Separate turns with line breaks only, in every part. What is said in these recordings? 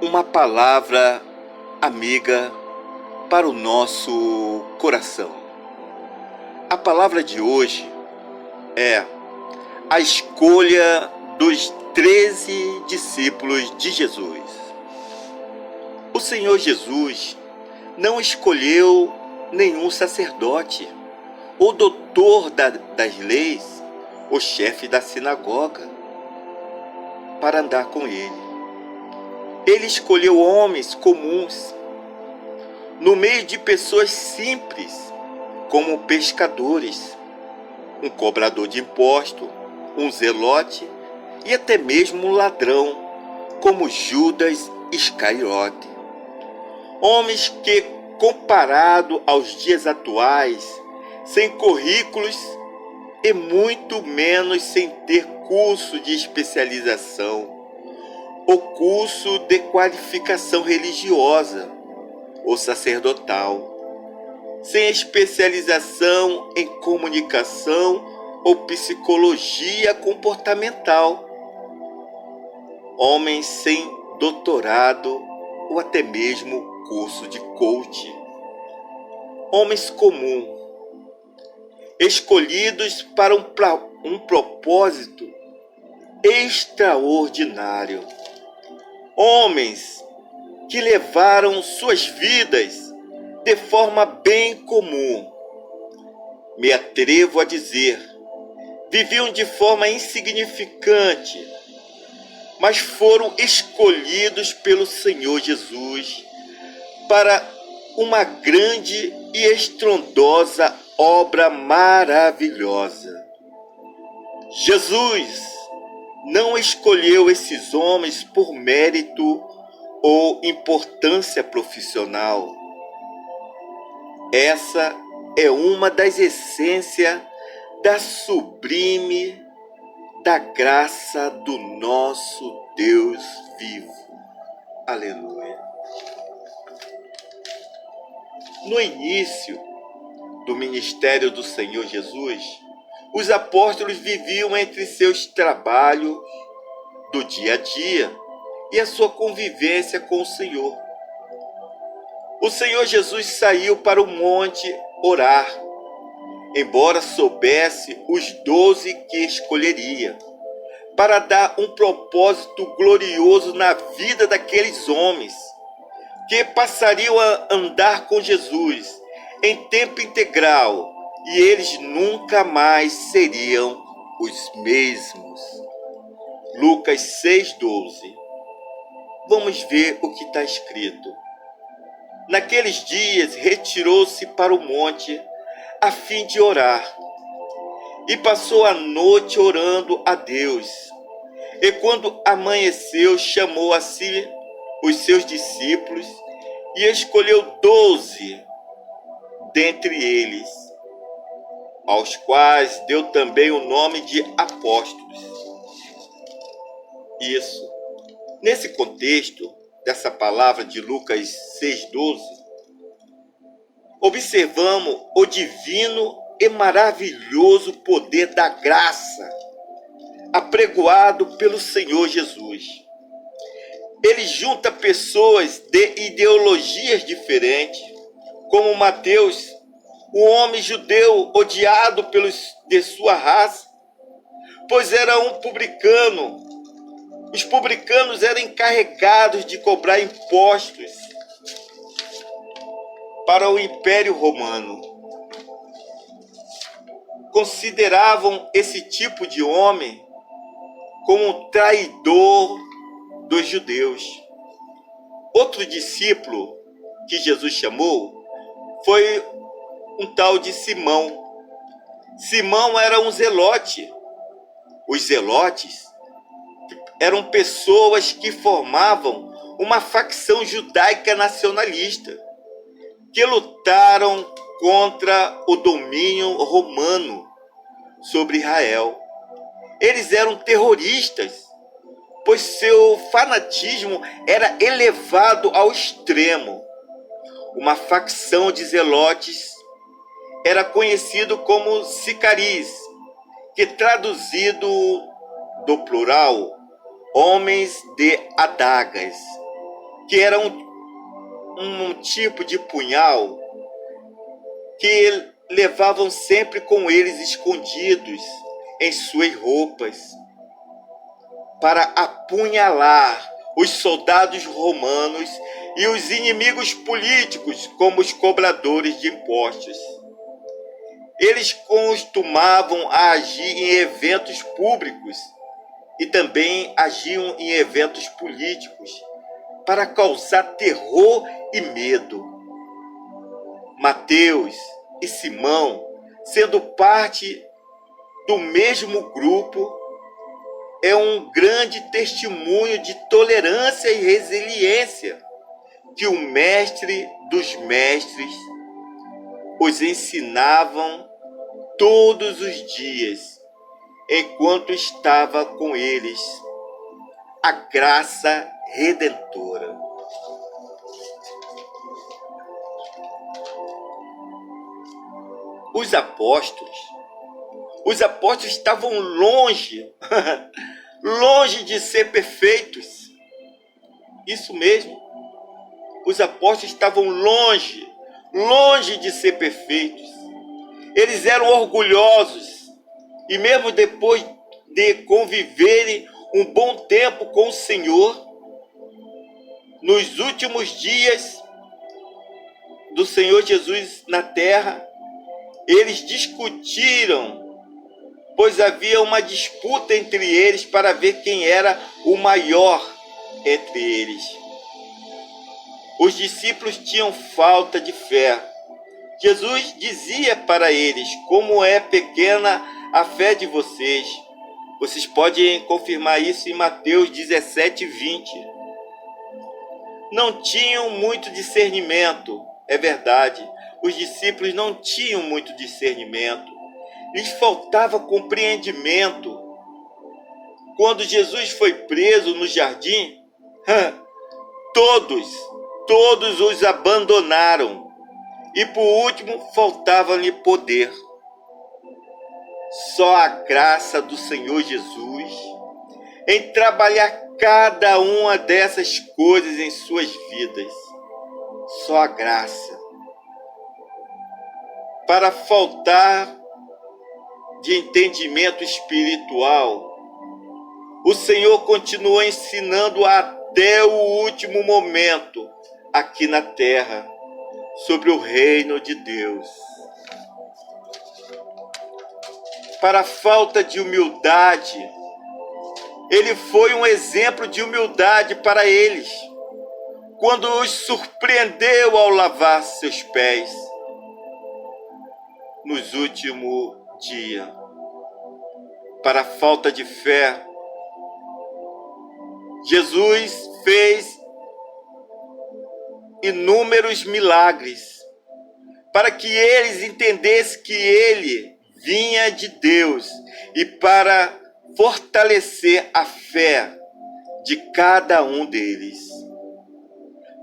uma palavra amiga para o nosso coração. A palavra de hoje é a escolha dos 13 discípulos de Jesus. O Senhor Jesus não escolheu nenhum sacerdote, ou doutor das leis, ou chefe da sinagoga, para andar com ele. Ele escolheu homens comuns, no meio de pessoas simples, como pescadores, um cobrador de imposto, um zelote e até mesmo um ladrão, como Judas Iscariote. Homens que, comparado aos dias atuais, sem currículos e muito menos sem ter curso de especialização, ou curso de qualificação religiosa ou sacerdotal, sem especialização em comunicação ou psicologia comportamental, homens sem doutorado ou até mesmo curso de coaching, homens comuns, escolhidos para um propósito extraordinário, homens que levaram suas vidas de forma bem comum. Me atrevo a dizer, viviam de forma insignificante, mas foram escolhidos pelo Senhor Jesus para uma grande e estrondosa obra maravilhosa. Jesus não escolheu esses homens por mérito ou importância profissional. Essa é uma das essências da sublime da graça do nosso Deus vivo. Aleluia. No início do ministério do Senhor Jesus, os apóstolos viviam entre seus trabalhos do dia a dia e a sua convivência com o Senhor. O Senhor Jesus saiu para o monte orar, embora soubesse os 12 que escolheria, para dar um propósito glorioso na vida daqueles homens, que passariam a andar com Jesus em tempo integral, e eles nunca mais seriam os mesmos. Lucas 6,12. Vamos ver o que está escrito. Naqueles dias retirou-se para o monte a fim de orar, e passou a noite orando a Deus. E quando amanheceu, chamou a si os seus discípulos e escolheu 12 dentre eles, aos quais deu também o nome de apóstolos. Isso. Nesse contexto dessa palavra de Lucas 6,12, observamos o divino e maravilhoso poder da graça apregoado pelo Senhor Jesus. Ele junta pessoas de ideologias diferentes, como Mateus, o homem judeu odiado de sua raça, pois era um publicano. Os publicanos eram encarregados de cobrar impostos para o Império Romano. Consideravam esse tipo de homem como um traidor dos judeus. Outro discípulo que Jesus chamou foi um tal de Simão. Simão era um zelote. Os zelotes eram pessoas que formavam uma facção judaica nacionalista, que lutaram contra o domínio romano sobre Israel. Eles eram terroristas, pois seu fanatismo era elevado ao extremo. Uma facção de zelotes era conhecido como sicaris, que traduzido do plural, homens de adagas, que era um tipo de punhal que levavam sempre com eles escondidos em suas roupas para apunhalar os soldados romanos e os inimigos políticos, como os cobradores de impostos. Eles costumavam agir em eventos públicos e também agiam em eventos políticos para causar terror e medo. Mateus e Simão, sendo parte do mesmo grupo, é um grande testemunho de tolerância e resiliência que o mestre dos mestres os ensinavam todos os dias, enquanto estava com eles a graça redentora. Os apóstolos estavam longe, longe de ser perfeitos. Isso mesmo. Os apóstolos estavam longe de ser perfeitos. Eles eram orgulhosos e mesmo depois de conviverem um bom tempo com o Senhor, nos últimos dias do Senhor Jesus na terra, eles discutiram, pois havia uma disputa entre eles para ver quem era o maior entre eles. Os discípulos tinham falta de fé. Jesus dizia para eles: como é pequena a fé de vocês. Vocês podem confirmar isso em Mateus 17:20. Não tinham muito discernimento, é verdade. Os discípulos não tinham muito discernimento. Lhes faltava compreendimento. Quando Jesus foi preso no jardim, todos os abandonaram. E por último, faltava-lhe poder. Só a graça do Senhor Jesus em trabalhar cada uma dessas coisas em suas vidas. Só a graça. Para faltar de entendimento espiritual, o Senhor continuou ensinando até o último momento aqui na terra sobre o reino de Deus. Para a falta de humildade, ele foi um exemplo de humildade para eles, quando os surpreendeu ao lavar seus pés nos últimos dias. Para a falta de fé, Jesus fez inúmeros milagres para que eles entendessem que ele vinha de Deus e para fortalecer a fé de cada um deles,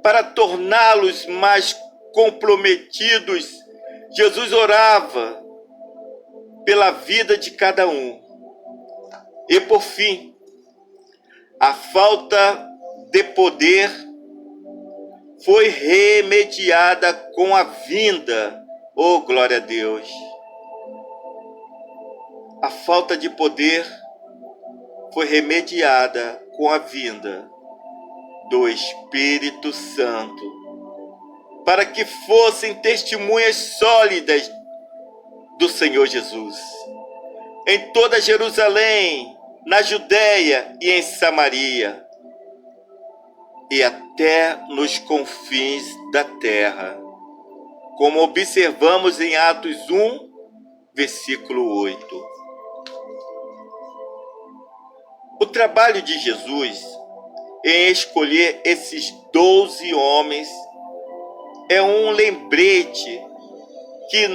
para torná-los mais comprometidos. Jesus orava pela vida de cada um. E por fim, a falta de poder foi remediada com a vinda. Oh, glória a Deus! A falta de poder foi remediada com a vinda do Espírito Santo, para que fossem testemunhas sólidas do Senhor Jesus em toda Jerusalém, na Judéia e em Samaria, e até nos confins da terra, como observamos em Atos 1, versículo 8. O trabalho de Jesus em escolher esses 12 homens é um lembrete que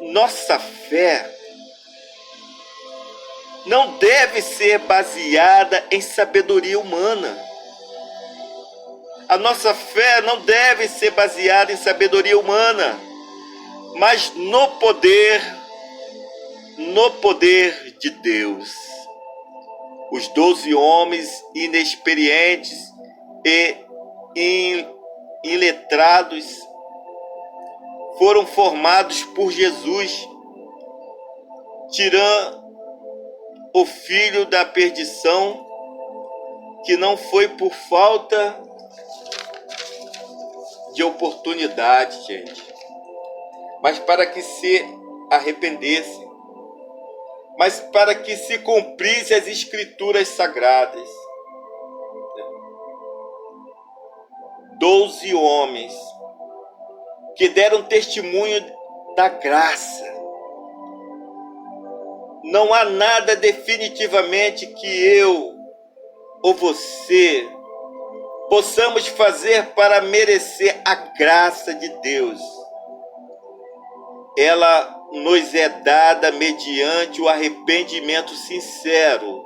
nossa fé não deve ser baseada em sabedoria humana. A nossa fé não deve ser baseada em sabedoria humana, mas no poder de Deus. Os 12 homens inexperientes e iletrados foram formados por Jesus, tirando o filho da perdição, que não foi por falta de oportunidade, gente, mas para que se arrependesse, mas para que se cumprisse as Escrituras Sagradas. 12 homens que deram testemunho da graça. Não há nada definitivamente que eu ou você possamos fazer para merecer a graça de Deus. Ela nos é dada mediante o arrependimento sincero,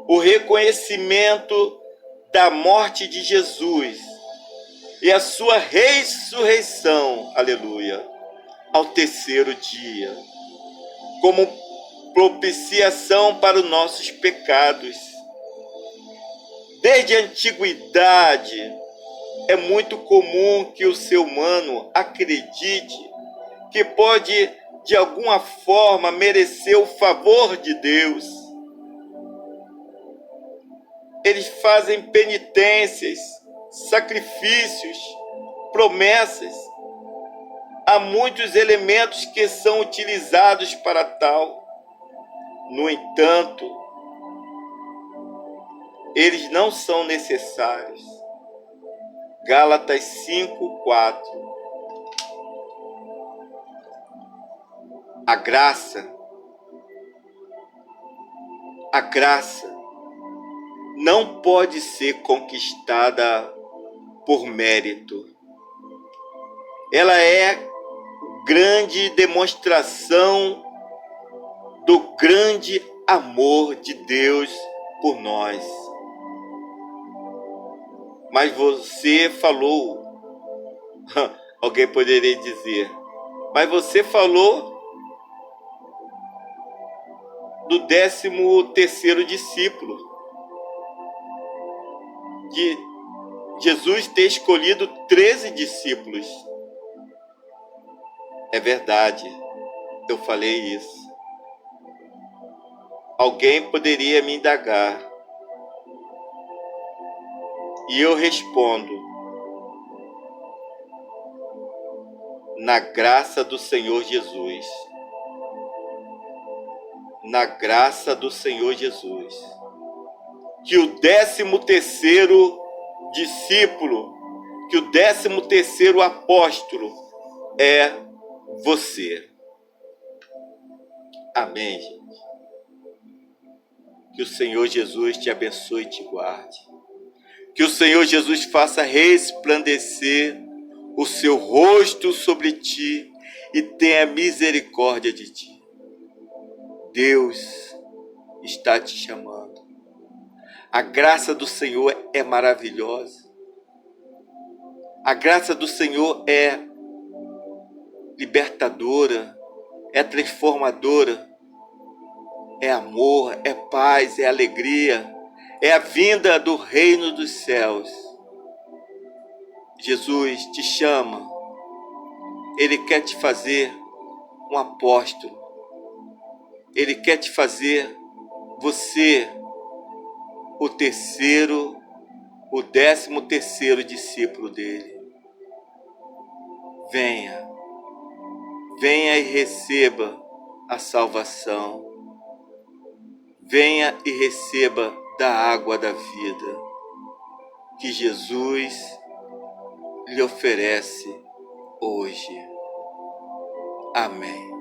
o reconhecimento da morte de Jesus e a sua ressurreição, aleluia, ao terceiro dia, como propiciação para os nossos pecados. Desde a antiguidade, é muito comum que o ser humano acredite que pode, de alguma forma, merecer o favor de Deus. Eles fazem penitências, sacrifícios, promessas. Há muitos elementos que são utilizados para tal. No entanto, eles não são necessários. Gálatas 5:4. A graça não pode ser conquistada por mérito. Ela é grande demonstração do grande amor de Deus por nós. Mas você falou, alguém poderia dizer, mas você falou do 13º discípulo, de Jesus ter escolhido 13 discípulos. É verdade, eu falei isso. Alguém poderia me indagar, e eu respondo: na graça do Senhor Jesus. Na graça do Senhor Jesus. Que o 13º discípulo, que o 13º apóstolo é você. Amém, gente. Que o Senhor Jesus te abençoe e te guarde. Que o Senhor Jesus faça resplandecer o seu rosto sobre ti e tenha misericórdia de ti. Deus está te chamando. A graça do Senhor é maravilhosa. A graça do Senhor é libertadora, é transformadora, é amor, é paz, é alegria, é a vinda do reino dos céus. Jesus te chama, Ele quer te fazer um apóstolo, Ele quer te fazer você o 13º discípulo dele. Venha e receba a salvação. Venha e receba da água da vida que Jesus lhe oferece hoje. Amém.